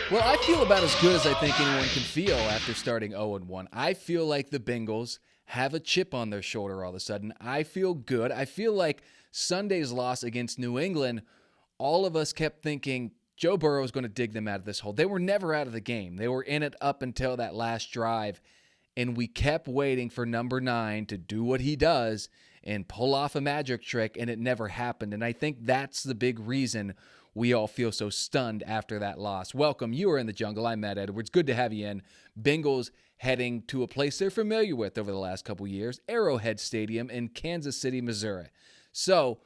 Well, I feel about as good as I think anyone can feel after starting 0-1. I feel like the Bengals have a chip on their shoulder all of a sudden. I feel good. I feel like Sunday's loss against New England, all of us kept thinking Joe Burrow is going to dig them out of this hole. They were never out of the game. They were in it up until that last drive, and we kept waiting for number 9 to do what he does and pull off a magic trick, and it never happened. And I think that's the big reason we all feel so stunned after that loss. Welcome. You are in the jungle. I'm Matt Edwards. Good to have you in. Bengals heading to a place they're familiar with over the last couple years, Arrowhead Stadium in Kansas City, Missouri. So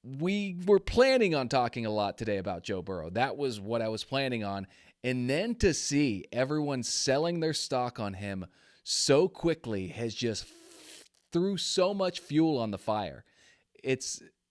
we were planning on talking a lot today about Joe Burrow. That was what I was planning on. And then to see everyone selling their stock on him so quickly has just threw so much fuel on the fire.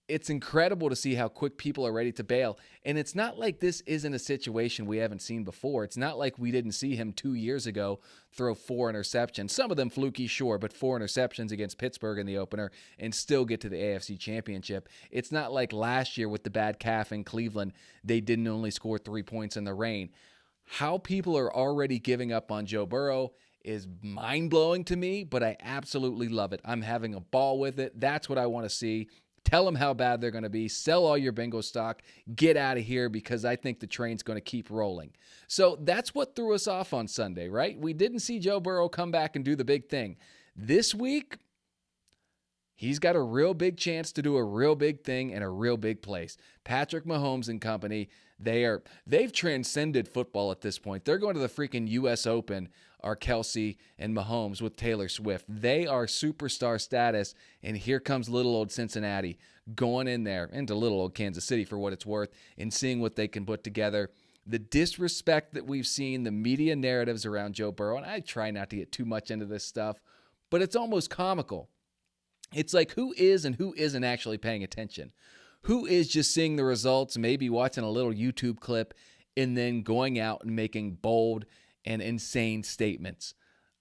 It's incredible to see how quick people are ready to bail. And it's not like this isn't a situation we haven't seen before. It's not like we didn't see him 2 years ago throw 4 interceptions. Some of them fluky, sure, but 4 interceptions against Pittsburgh in the opener and still get to the AFC Championship. It's not like last year with the bad calf in Cleveland, they didn't only score 3 points in the rain. How people are already giving up on Joe Burrow is mind-blowing to me, but I absolutely love it. I'm having a ball with it. That's what I want to see. Tell them how bad they're going to be. Sell all your Bengals stock. Get out of here because I think the train's going to keep rolling. So that's what threw us off on Sunday, right? We didn't see Joe Burrow come back and do the big thing. This week, he's got a real big chance to do a real big thing in a real big place. Patrick Mahomes and company, they've transcended football at this point. They're going to the freaking U.S. Open, are Kelsey and Mahomes with Taylor Swift. They are superstar status, and here comes little old Cincinnati going in there into little old Kansas City for what it's worth and seeing what they can put together. The disrespect that we've seen, the media narratives around Joe Burrow, and I try not to get too much into this stuff, but it's almost comical. It's like who is and who isn't actually paying attention? Who is just seeing the results, maybe watching a little YouTube clip, and then going out and making bold and insane statements?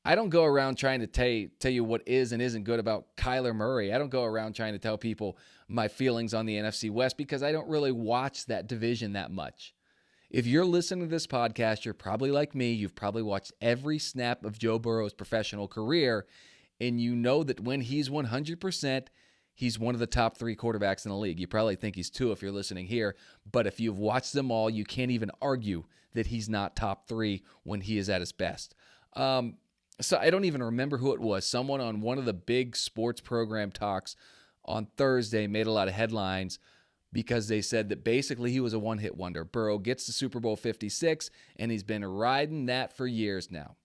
I don't go around trying to tell you what is and isn't good about Kyler Murray. I don't go around trying to tell people my feelings on the NFC West because I don't really watch that division that much. If you're listening to this podcast, you're probably like me. You've probably watched every snap of Joe Burrow's professional career, and you know that when he's 100%, he's one of the top 3 quarterbacks in the league. You probably think he's 2 if you're listening here, but if you've watched them all, you can't even argue that he's not top 3 when he is at his best. So I don't even remember who it was. Someone on one of the big sports program talks on Thursday made a lot of headlines because they said that basically he was a one-hit wonder. Burrow gets to Super Bowl 56, and he's been riding that for years now.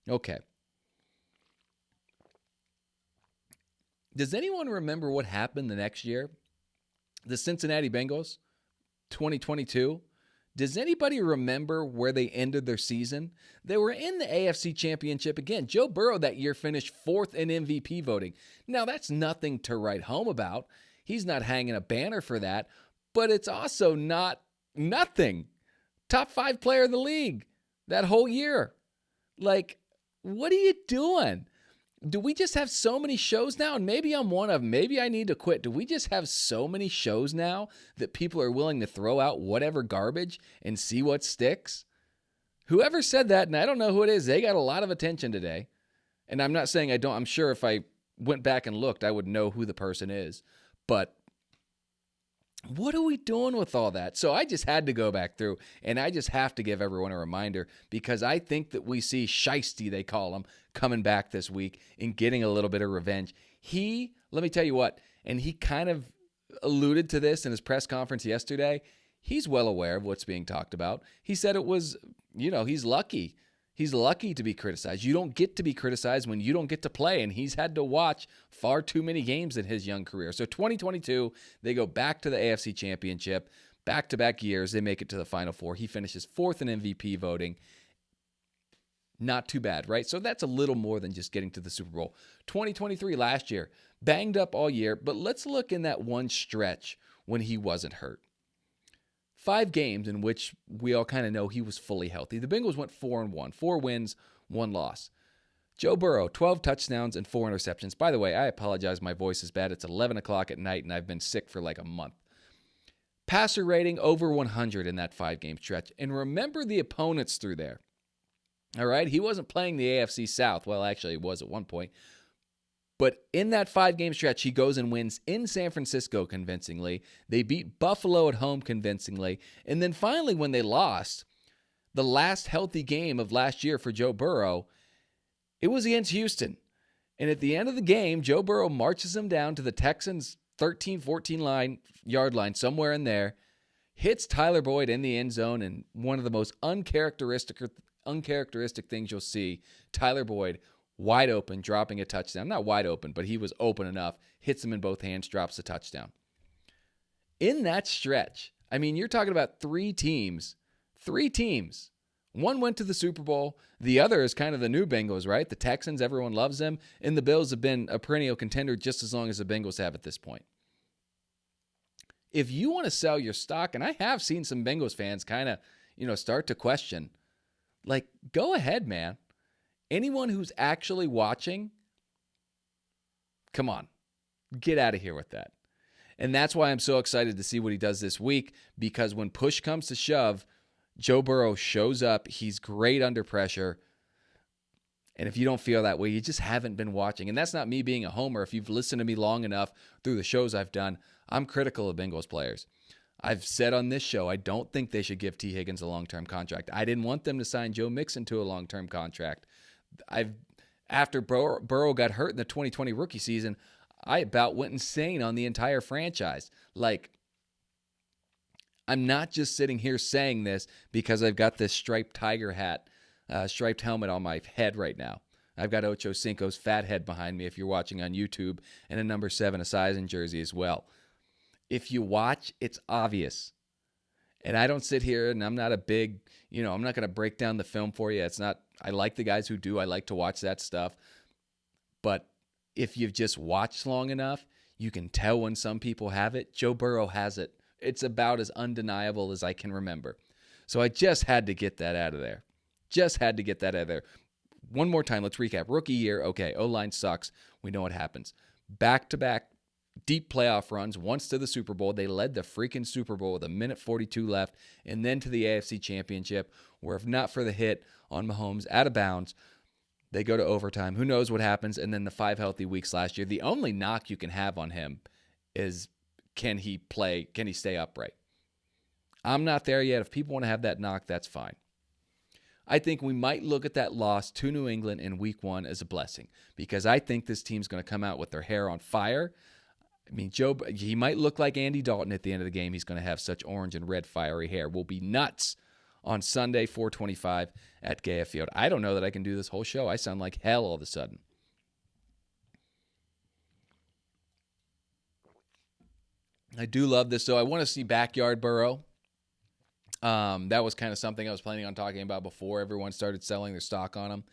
Okay. Does anyone remember what happened the next year? The Cincinnati Bengals, 2022. Does anybody remember where they ended their season? They were in the AFC Championship again. Joe Burrow that year finished 4th in MVP voting. Now, that's nothing to write home about. He's not hanging a banner for that, but it's also not nothing. Top 5 player of the league that whole year. Like, what are you doing? Do we just have so many shows now? And maybe I'm one of them. Maybe I need to quit. Do we just have so many shows now that people are willing to throw out whatever garbage and see what sticks? Whoever said that, and I don't know who it is, they got a lot of attention today. And I'm not saying I don't. I'm sure if I went back and looked, I would know who the person is. But what are we doing with all that? So I just had to go back through, and I just have to give everyone a reminder because I think that we see Sheisty, they call him, coming back this week and getting a little bit of revenge. Let me tell you what, and he kind of alluded to this in his press conference yesterday. He's well aware of what's being talked about. He said it was, he's lucky. He's lucky to be criticized. You don't get to be criticized when you don't get to play, and he's had to watch far too many games in his young career. So 2022, they go back to the AFC Championship. Back-to-back years, they make it to the Final Four. He finishes 4th in MVP voting. Not too bad, right? So that's a little more than just getting to the Super Bowl. 2023, last year, banged up all year, but let's look in that one stretch when he wasn't hurt. 5 games in which we all kind of know he was fully healthy. The Bengals went 4-1, 4 wins, 1 loss. Joe Burrow, 12 touchdowns and 4 interceptions. By the way, I apologize, my voice is bad. It's 11 o'clock at night, and I've been sick for like a month. Passer rating over 100 in that 5-game stretch. And remember the opponents through there. All right? He wasn't playing the AFC South. Well, actually, he was at one point. But in that 5-game stretch, he goes and wins in San Francisco convincingly. They beat Buffalo at home convincingly. And then finally, when they lost, the last healthy game of last year for Joe Burrow, it was against Houston. And at the end of the game, Joe Burrow marches him down to the Texans' 13, 14-yard line, somewhere in there, hits Tyler Boyd in the end zone, and one of the most uncharacteristic things you'll see, Tyler Boyd wide open, dropping a touchdown. Not wide open, but he was open enough, hits him in both hands, drops a touchdown. In that stretch, I mean, you're talking about three teams. One went to the Super Bowl. The other is kind of the new Bengals, right? The Texans, everyone loves them. And the Bills have been a perennial contender just as long as the Bengals have at this point. If you want to sell your stock, and I have seen some Bengals fans kind of, start to question, like, go ahead, man. Anyone who's actually watching, come on, get out of here with that. And that's why I'm so excited to see what he does this week, because when push comes to shove, Joe Burrow shows up. He's great under pressure. And if you don't feel that way, you just haven't been watching. And that's not me being a homer. If you've listened to me long enough through the shows I've done, I'm critical of Bengals players. I've said on this show, I don't think they should give T. Higgins a long-term contract. I didn't want them to sign Joe Mixon to a long-term contract. After Burrow got hurt in the 2020 rookie season, I about went insane on the entire franchise. Like, I'm not just sitting here saying this because I've got this striped tiger hat, striped helmet on my head right now. I've got Ocho Cinco's fat head behind me if you're watching on YouTube, and a number 7 Esiason jersey as well. If you watch, it's obvious. And I don't sit here, and I'm not a big, I'm not going to break down the film for you. It's not, I like the guys who do. I like to watch that stuff. But if you've just watched long enough, you can tell when some people have it. Joe Burrow has it. It's about as undeniable as I can remember. So I just had to get that out of there. One more time, let's recap. Rookie year, okay, O-line sucks. We know what happens. Back-to-back deep playoff runs, once to the Super Bowl. They led the freaking Super Bowl with 1:42 left, and then to the AFC Championship, where if not for the hit on Mahomes out of bounds, they go to overtime. Who knows what happens? And then the 5 healthy weeks last year. The only knock you can have on him is, can he stay upright? I'm not there yet. If people want to have that knock, that's fine. I think we might look at that loss to New England in week 1 as a blessing, because I think this team's going to come out with their hair on fire. I mean, he might look like Andy Dalton at the end of the game. He's going to have such orange and red fiery hair. We'll be nuts on Sunday, 4:25 at Gaya Field. I don't know that I can do this whole show. I sound like hell all of a sudden. I do love this, though. I want to see backyard Burrow. That was kind of something I was planning on talking about before everyone started selling their stock on him.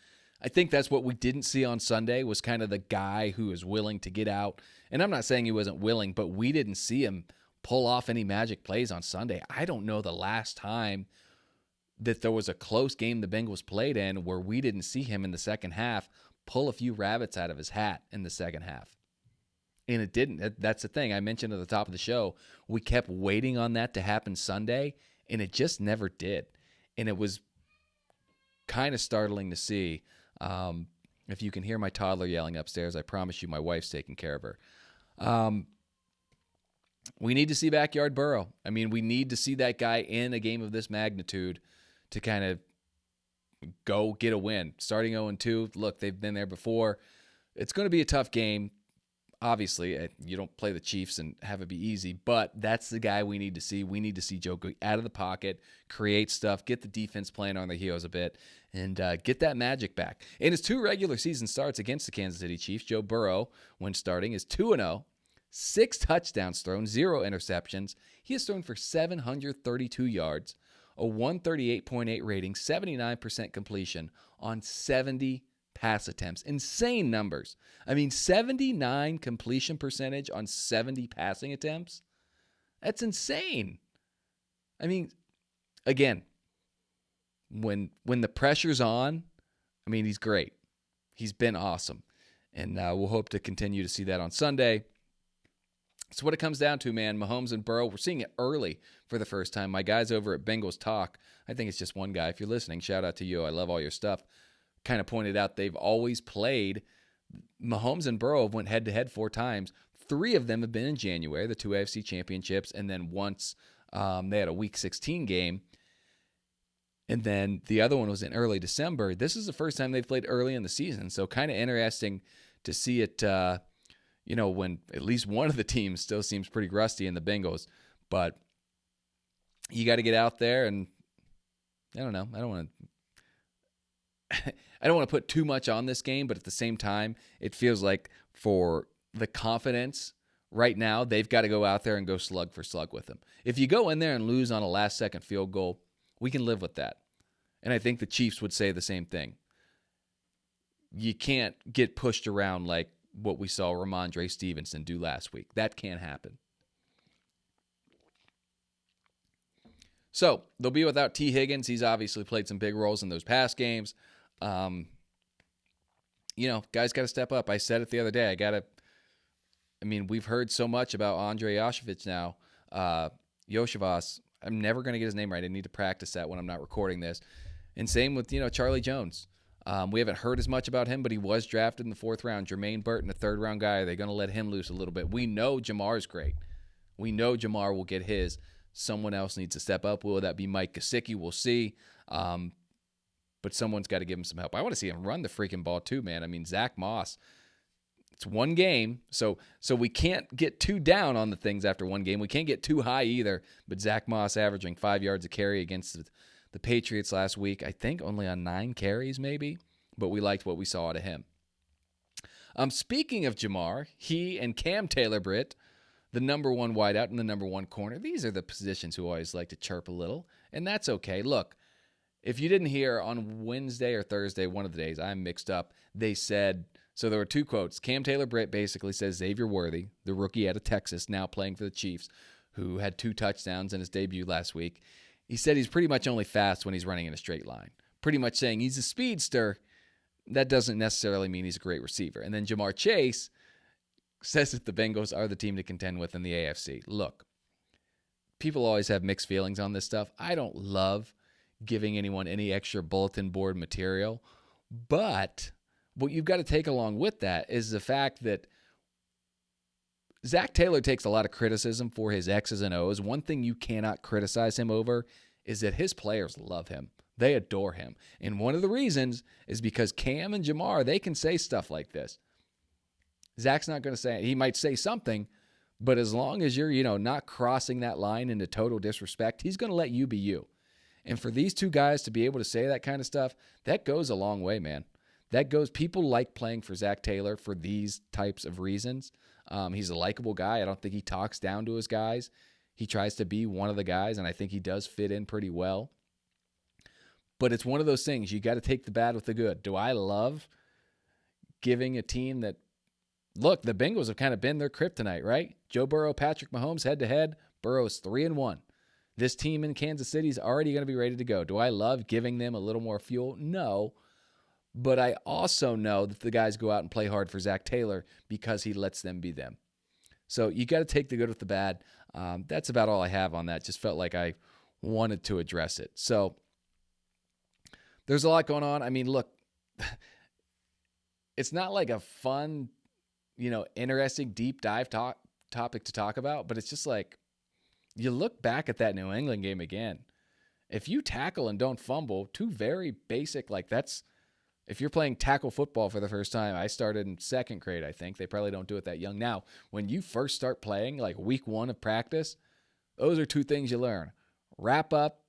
I think that's what we didn't see on Sunday, was kind of the guy who is willing to get out. And I'm not saying he wasn't willing, but we didn't see him pull off any magic plays on Sunday. I don't know the last time that there was a close game the Bengals played in where we didn't see him in the second half pull a few rabbits out of his hat in the second half. And it didn't. That's the thing I mentioned at the top of the show. We kept waiting on that to happen Sunday, and it just never did. And it was kind of startling to see. If you can hear my toddler yelling upstairs, I promise you my wife's taking care of her. We need to see backyard Burrow. I mean, we need to see that guy in a game of this magnitude to kind of go get a win. Starting 0-2, look, they've been there before. It's going to be a tough game. Obviously, you don't play the Chiefs and have it be easy, but that's the guy we need to see. We need to see Joe go out of the pocket, create stuff, get the defense playing on their heels a bit, and get that magic back. In his 2 regular season starts against the Kansas City Chiefs, Joe Burrow, when starting, is 2-0, 6 touchdowns thrown, 0 interceptions. He has thrown for 732 yards, a 138.8 rating, 79% completion on 70 pass attempts. Insane numbers. I mean, 79 completion percentage on 70 passing attempts. That's insane. I mean, again, when the pressure's on, I mean, he's great. He's been awesome. And we'll hope to continue to see that on Sunday. It's what it comes down to, man. Mahomes and Burrow, we're seeing it early for the first time. My guys over at Bengals Talk, I think it's just one guy. If you're listening, shout out to you. I love all your stuff. Kind of pointed out they've always played. Mahomes and Burrow went head-to-head 4 times. 3 of them have been in January, the 2 AFC championships, and then once they had a Week 16 game. And then the other one was in early December. This is the first time they've played early in the season, so kind of interesting to see it, when at least one of the teams still seems pretty rusty in the Bengals. But you got to get out there, and I don't know. I don't want to put too much on this game, but at the same time, it feels like for the confidence right now, they've got to go out there and go slug for slug with them. If you go in there and lose on a last-second field goal, we can live with that. And I think the Chiefs would say the same thing. You can't get pushed around like what we saw Ramondre Stevenson do last week. That can't happen. So they'll be without T. Higgins. He's obviously played some big roles in those past games. Guys got to step up. I said it the other day. We've heard so much about Andre Yoshevich now. Yoshevas. I'm never going to get his name right. I need to practice that when I'm not recording this. And same with, Charlie Jones. We haven't heard as much about him, but he was drafted in the 4th round. Jermaine Burton, a 3rd-round guy. Are they going to let him loose a little bit? We know Jamar's great. We know Jamar will get his. Someone else needs to step up. Will that be Mike Gesicki? We'll see. But someone's got to give him some help. I want to see him run the freaking ball too, man. Zach Moss, it's one game, so we can't get too down on the things after one game. We can't get too high either. But Zach Moss averaging 5 yards a carry against the Patriots last week. I think only on 9 carries maybe, but we liked what we saw out of him. Speaking of Jamar, he and Cam Taylor-Britt, the number 1 wideout and the number 1 corner, these are the positions who always like to chirp a little, and that's okay. Look, if you didn't hear on Wednesday or Thursday, one of the days, I'm mixed up, they said, so there were 2 quotes. Cam Taylor-Britt basically says Xavier Worthy, the rookie out of Texas, now playing for the Chiefs, who had 2 touchdowns in his debut last week. He said he's pretty much only fast when he's running in a straight line. Pretty much saying he's a speedster. That doesn't necessarily mean he's a great receiver. And then Jamar Chase says that the Bengals are the team to contend with in the AFC. Look, people always have mixed feelings on this stuff. I don't love giving anyone any extra bulletin board material, but what you've got to take along with that is the fact that Zach Taylor takes a lot of criticism for his X's and O's. One thing you cannot criticize him over is that his players love him. They adore him. And one of the reasons is because Cam and Jamar, they can say stuff like this. Zach's not going to say it. He might say something, but as long as you're, not crossing that line into total disrespect, he's going to let you be you. And for these 2 guys to be able to say that kind of stuff, that goes a long way, man. People like playing for Zach Taylor for these types of reasons. He's a likable guy. I don't think he talks down to his guys. He tries to be one of the guys, and I think he does fit in pretty well. But it's one of those things. You got to take the bad with the good. Do I love giving a team that, look, the Bengals have kind of been their kryptonite, right? Joe Burrow, Patrick Mahomes, head-to-head. Burrow's 3-1. This team in Kansas City is already going to be ready to go. Do I love giving them a little more fuel? No. But I also know that the guys go out and play hard for Zach Taylor because he lets them be them. So you got to take the good with the bad. That's about all I have on that. Just felt like I wanted to address it. So there's a lot going on. Look, it's not like a fun, interesting deep dive topic to talk about, but it's just like you look back at that New England game again. If you tackle and don't fumble, 2 very basic, that's, if you're playing tackle football for the first time, I started in 2nd grade, I think. They probably don't do it that young. Now, when you first start playing, like week 1 of practice, those are 2 things you learn. Wrap up,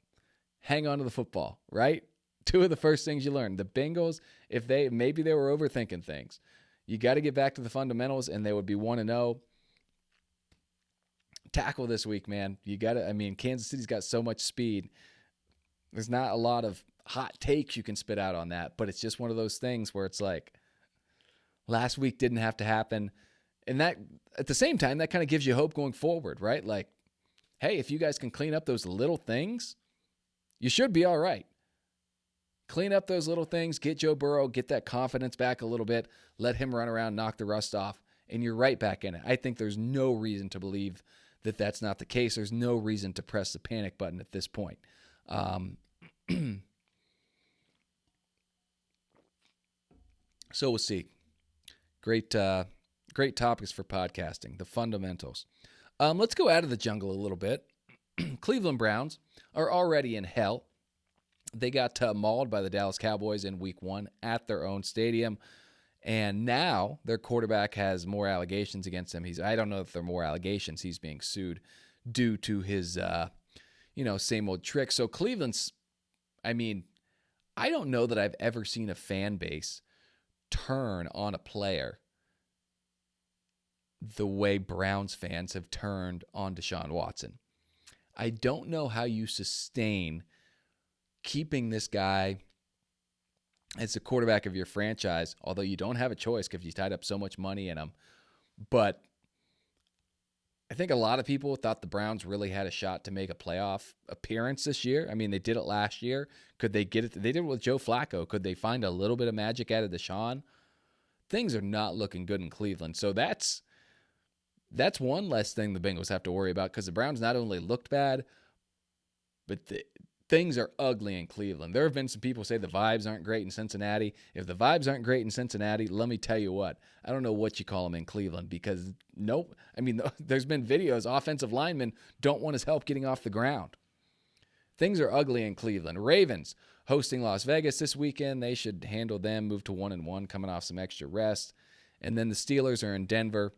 hang on to the football, right? 2 of the first things you learn. The Bengals, maybe they were overthinking things. You got to get back to the fundamentals, and they would be 1-0. Tackle this week, man. You got to, Kansas City's got so much speed. There's not a lot of hot takes you can spit out on that, but it's just one of those things where it's like last week didn't have to happen. And that at the same time, that kind of gives you hope going forward, right? Like, hey, if you guys can clean up those little things, you should be all right. Clean up those little things, get Joe Burrow, get that confidence back a little bit, let him run around, knock the rust off, and you're right back in it. I think there's no reason to believe that that's not the case. There's no reason to press the panic button at this point. So we'll see. Great topics for podcasting, the fundamentals. Let's go out of the jungle a little bit. Cleveland Browns are already in hell. They got mauled by the Dallas Cowboys in week 1 at their own stadium. And now their quarterback has more allegations against him. I don't know if they're more allegations. He's being sued due to his, same old tricks. So Cleveland's, I don't know that I've ever seen a fan base turn on a player the way Browns fans have turned on Deshaun Watson. I don't know how you sustain keeping this guy as the quarterback of your franchise, although you don't have a choice because you tied up so much money in him. But I think a lot of people thought the Browns really had a shot to make a playoff appearance this year. I mean, they did it last year. Could they get it? They did it with Joe Flacco. Could they find a little bit of magic out of Deshaun? Things are not looking good in Cleveland. So that's one less thing the Bengals have to worry about, because the Browns not only looked bad, but things are ugly in Cleveland. There have been some people say the vibes aren't great in Cincinnati. If the vibes aren't great in Cincinnati, let me tell you what. I don't know what you call them in Cleveland, because there's been videos, offensive linemen don't want his help getting off the ground. Things are ugly in Cleveland. Ravens hosting Las Vegas this weekend. They should handle them, move to 1-1, coming off some extra rest. And then the Steelers are in Denver.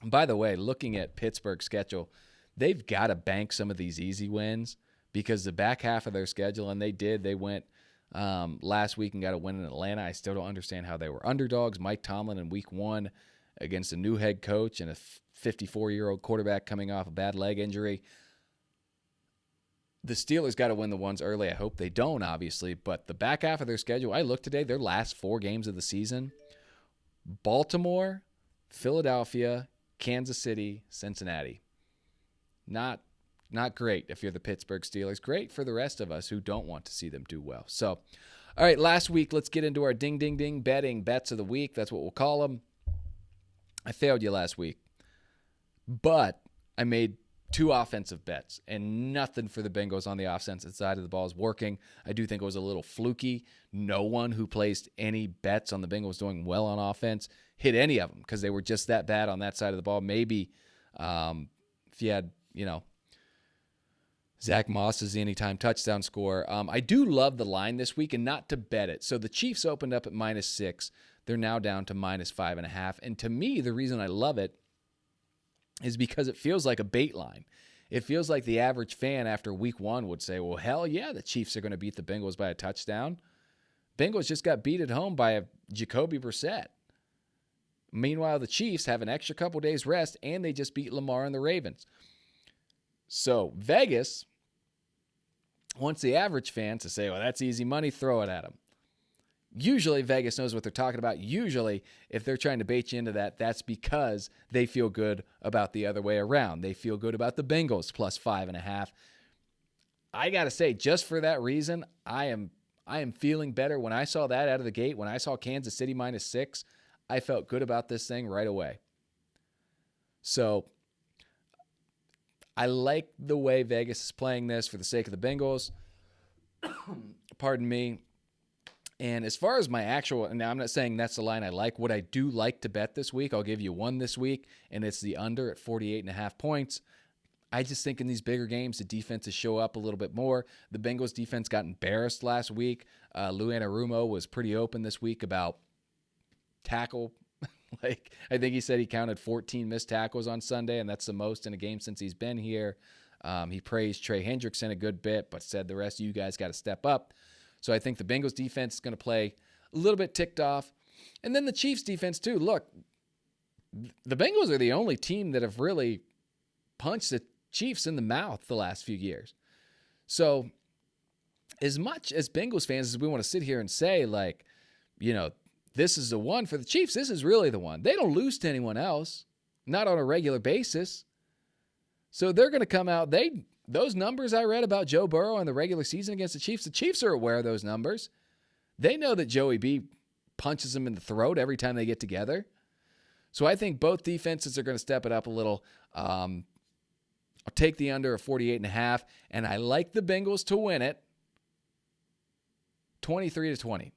By the way, looking at Pittsburgh's schedule, they've got to bank some of these easy wins, because the back half of their schedule, and they went last week and got a win in Atlanta. I still don't understand how they were underdogs. Mike Tomlin in week 1 against a new head coach and a 54-year-old quarterback coming off a bad leg injury. The Steelers got to win the ones early. I hope they don't, obviously, but the back half of their schedule, I looked today, their last 4 games of the season: Baltimore, Philadelphia, Kansas City, Cincinnati. Not great if you're the Pittsburgh Steelers. Great for the rest of us who don't want to see them do well. So, all right, last week, let's get into our ding, ding, ding bets of the week. That's what we'll call them. I failed you last week, but I made 2 offensive bets, and nothing for the Bengals on the offensive side of the ball is working. I do think it was a little fluky. No one who placed any bets on the Bengals doing well on offense hit any of them, because they were just that bad on that side of the ball. Maybe if you had, Zach Moss's anytime touchdown score. I do love the line this week, and not to bet it. So the Chiefs opened up at -6. They're now down to -5.5. And to me, the reason I love it is because it feels like a bait line. It feels like the average fan after week 1 would say, well, hell yeah, the Chiefs are going to beat the Bengals by a touchdown. Bengals just got beat at home by a Jacoby Brissett. Meanwhile, the Chiefs have an extra couple days rest, and they just beat Lamar and the Ravens. So Vegas wants the average fan to say, well, that's easy money, throw it at them. Usually Vegas knows what they're talking about. Usually, if they're trying to bait you into that, that's because they feel good about the other way around. They feel good about the Bengals plus 5.5. I got to say, just for that reason, I am feeling better. When I saw that out of the gate, when I saw Kansas City -6, I felt good about this thing right away. So I like the way Vegas is playing this for the sake of the Bengals. Pardon me. And as far as my actual, and I'm not saying that's the line I like. What I do like to bet this week, I'll give you one this week, and it's the under at 48.5 points. I just think in these bigger games, the defenses show up a little bit more. The Bengals defense got embarrassed last week. Lou Anarumo was pretty open this week about tackle. I think he said he counted 14 missed tackles on Sunday, and that's the most in a game since he's been here. He praised Trey Hendrickson a good bit, but said the rest of you guys got to step up. So I think the Bengals defense is going to play a little bit ticked off. And then the Chiefs defense too. Look, the Bengals are the only team that have really punched the Chiefs in the mouth the last few years. So as much as Bengals fans as we want to sit here and say, this is the one for the Chiefs, this is really the one. They don't lose to anyone else, not on a regular basis. So they're going to come out. Those numbers I read about Joe Burrow in the regular season against the Chiefs are aware of those numbers. They know that Joey B punches them in the throat every time they get together. So I think both defenses are going to step it up a little. I'll take the under of 48.5, and I like the Bengals to win it 23-20,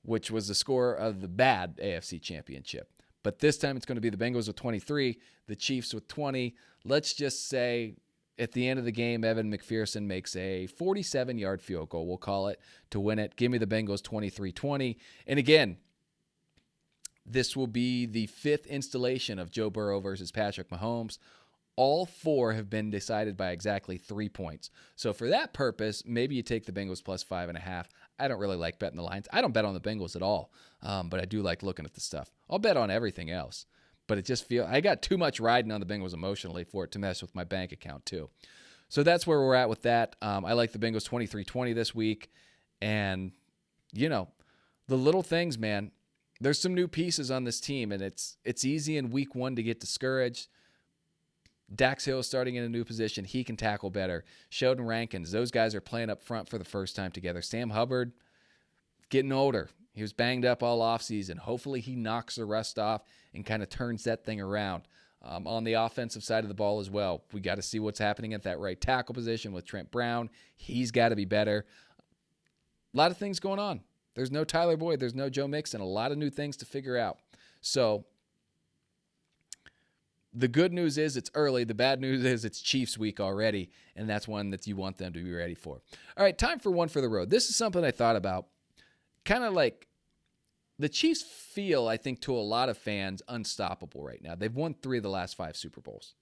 which was the score of the bad AFC Championship. But this time it's going to be the Bengals with 23, the Chiefs with 20. Let's just say at the end of the game, Evan McPherson makes a 47-yard field goal, we'll call it, to win it. Give me the Bengals 23-20. And again, this will be the fifth installation of Joe Burrow versus Patrick Mahomes. All four have been decided by exactly 3 points. So for that purpose, maybe you take the Bengals plus 5.5. I don't really like betting the lines. I don't bet on the Bengals at all, but I do like looking at the stuff. I'll bet on everything else, but it just feels I got too much riding on the Bengals emotionally for it to mess with my bank account too. So that's where we're at with that. I like the Bengals 23-20 this week, and the little things, man. There's some new pieces on this team, and it's easy in week 1 to get discouraged. Dax Hill starting in a new position. He can tackle better. Sheldon Rankins, those guys are playing up front for the first time together. Sam Hubbard, getting older. He was banged up all offseason. Hopefully he knocks the rust off and kind of turns that thing around. On the offensive side of the ball as well, we got to see what's happening at that right tackle position with Trent Brown. He's got to be better. A lot of things going on. There's no Tyler Boyd. There's no Joe Mixon. A lot of new things to figure out. So the good news is it's early. The bad news is it's Chiefs week already, and that's one that you want them to be ready for. All right, time for one for the road. This is something I thought about. Kind of like the Chiefs feel, I think, to a lot of fans, unstoppable right now. They've won 3 of the last 5 Super Bowls.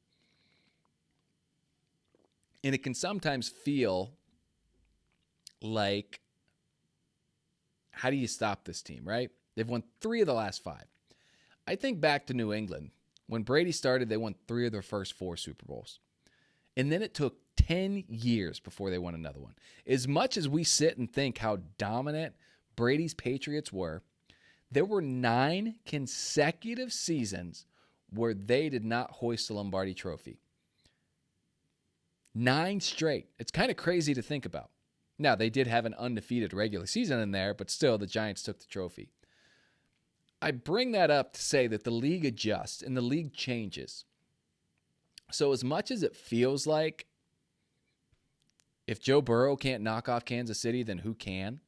And it can sometimes feel like, how do you stop this team, right? They've won 3 of the last 5. I think back to New England. When Brady started, they won 3 of their first 4 Super Bowls. And then it took 10 years before they won another one. As much as we sit and think how dominant Brady's Patriots were, there were 9 consecutive seasons where they did not hoist the Lombardi Trophy. 9 straight. It's kind of crazy to think about. Now, they did have an undefeated regular season in there, but still, the Giants took the trophy. I bring that up to say that the league adjusts and the league changes. So as much as it feels like if Joe Burrow can't knock off Kansas City, then who can?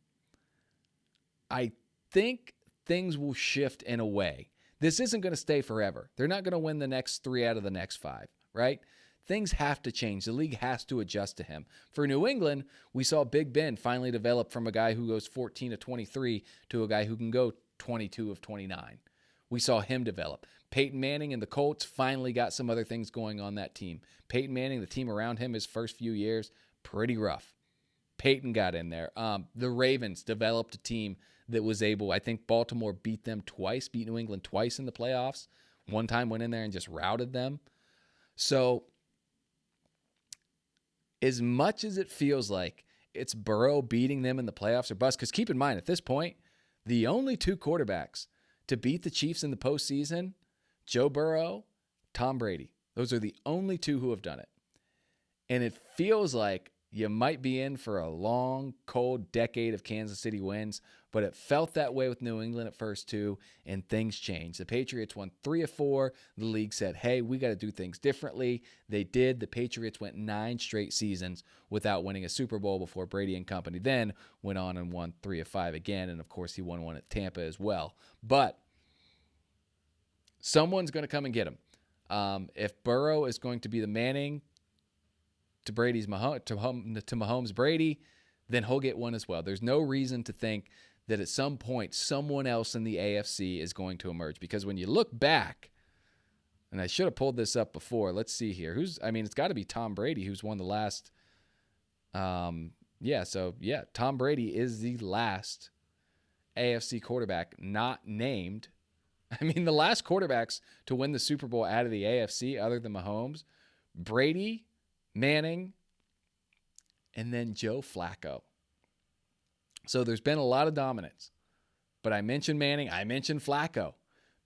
I think things will shift in a way. This isn't going to stay forever. They're not going to win the next 3 out of the next 5, right? Things have to change. The league has to adjust to him. For New England, we saw Big Ben finally develop from a guy who goes 14 of 23 to a guy who can go 22 of 29. We saw him develop. Peyton Manning and the Colts finally got some other things going on that team. Peyton Manning, the team around him, his first few years, pretty rough. Peyton got in there. The Ravens developed a team that was able, I think Baltimore beat them twice, beat New England twice in the playoffs. One time went in there and just routed them. So as much as it feels like it's Burrow beating them in the playoffs or bust, because keep in mind, at this point, the only 2 quarterbacks to beat the Chiefs in the postseason, Joe Burrow, Tom Brady. Those are the only 2 who have done it. And it feels like you might be in for a long, cold decade of Kansas City wins, but it felt that way with New England at first too, and things changed. The Patriots won 3 of 4. The league said, hey, we got to do things differently. They did. The Patriots went 9 straight seasons without winning a Super Bowl before Brady and company then went on and won 3 of 5 again, and of course he won one at Tampa as well. But someone's going to come and get him. If Burrow is going to be the Manning to Mahomes Brady, then he'll get one as well. There's no reason to think that at some point someone else in the AFC is going to emerge, because when you look back, and I should have pulled this up before. Let's see here. It's got to be Tom Brady who's won the last. Tom Brady is the last AFC quarterback not named. The last quarterbacks to win the Super Bowl out of the AFC other than Mahomes, Brady, Manning, and then Joe Flacco. So there's been a lot of dominance. But I mentioned Manning, I mentioned Flacco.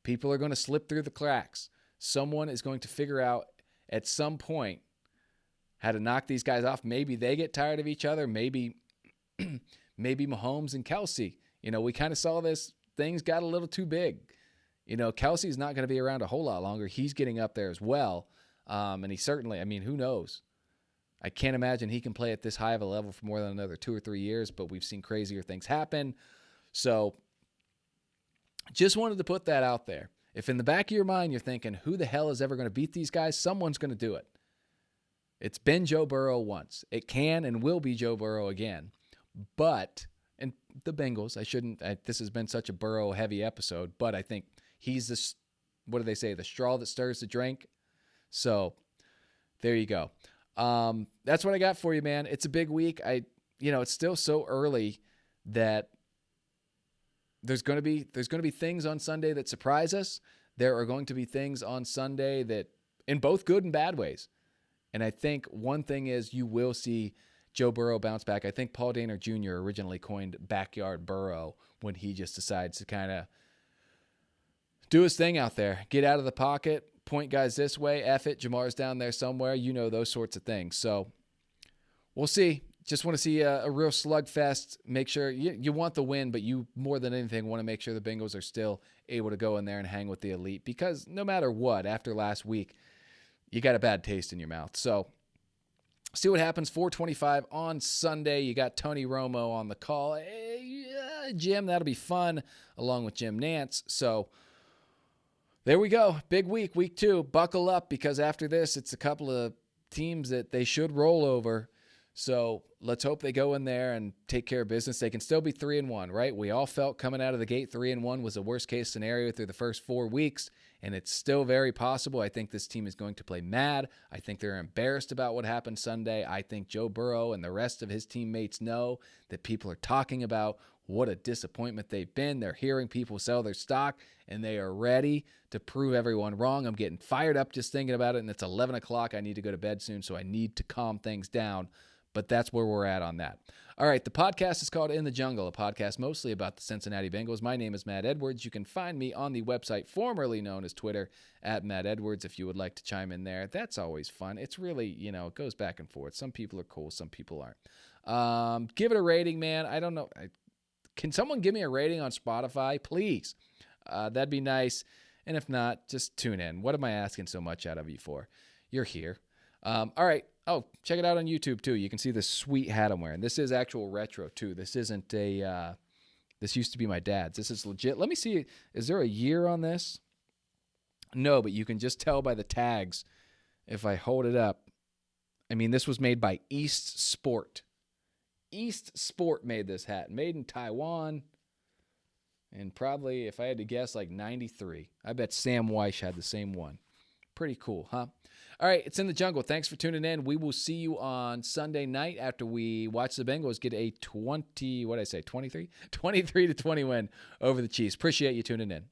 People are going to slip through the cracks. Someone is going to figure out at some point how to knock these guys off. Maybe they get tired of each other. Maybe Mahomes and Kelsey. We kind of saw this. Things got a little too big. Kelsey's not going to be around a whole lot longer. He's getting up there as well. And he certainly, who knows? I can't imagine he can play at this high of a level for more than another 2 or 3 years, but we've seen crazier things happen. So just wanted to put that out there. If in the back of your mind you're thinking, who the hell is ever going to beat these guys? Someone's going to do it. It's been Joe Burrow once. It can and will be Joe Burrow again. But, and the Bengals, this has been such a Burrow-heavy episode, but I think he's this, what do they say, the straw that stirs the drink? So, there you go. That's what I got for you, man. It's a big week. It's still so early that there's going to be things on Sunday that surprise us. There are going to be things on Sunday that, in both good and bad ways. And I think one thing is you will see Joe Burrow bounce back. I think Paul Dehner Jr. originally coined backyard Burrow when he just decides to kind of do his thing out there, get out of the pocket, point guys this way, F it, Jamar's down there somewhere, those sorts of things. So we'll see. Just want to see a real slugfest. Make sure you want the win, but you more than anything want to make sure the Bengals are still able to go in there and hang with the elite, because no matter what, after last week, you got a bad taste in your mouth. So see what happens. 4:25 on Sunday. You got Tony Romo on the call. Hey, Jim, that'll be fun, along with Jim Nance. So there we go. Big week 2. Buckle up, because after this, it's a couple of teams that they should roll over. So let's hope they go in there and take care of business. They can still be 3-1, right? We all felt coming out of the gate 3-1 was the worst case scenario through the first 4 weeks, and it's still very possible. I think this team is going to play mad. I think they're embarrassed about what happened Sunday. I think Joe Burrow and the rest of his teammates know that people are talking about what a disappointment they've been. They're hearing people sell their stock, and they are ready to prove everyone wrong. I'm getting fired up just thinking about it, and it's 11 o'clock. I need to go to bed soon, so I need to calm things down. But that's where we're at on that. All right, the podcast is called In the Jungle, a podcast mostly about the Cincinnati Bengals. My name is Matt Edwards. You can find me on the website formerly known as Twitter, at Matt Edwards, if you would like to chime in there. That's always fun. It's really, it goes back and forth. Some people are cool, some people aren't. Give it a rating, man. I don't know. Can someone give me a rating on Spotify, please? That'd be nice. And if not, just tune in. What am I asking so much out of you for? You're here. All right. Oh, check it out on YouTube, too. You can see this sweet hat I'm wearing. This is actual retro, too. This isn't this used to be my dad's. This is legit. Let me see. Is there a year on this? No, but you can just tell by the tags if I hold it up. This was made by East Sport. East Sport made this hat. Made in Taiwan. And probably, if I had to guess, like 93. I bet Sam Weish had the same one. Pretty cool, huh? All right, it's In the Jungle. Thanks for tuning in. We will see you on Sunday night after we watch the Bengals get a 23 to 20 win over the Chiefs. Appreciate you tuning in.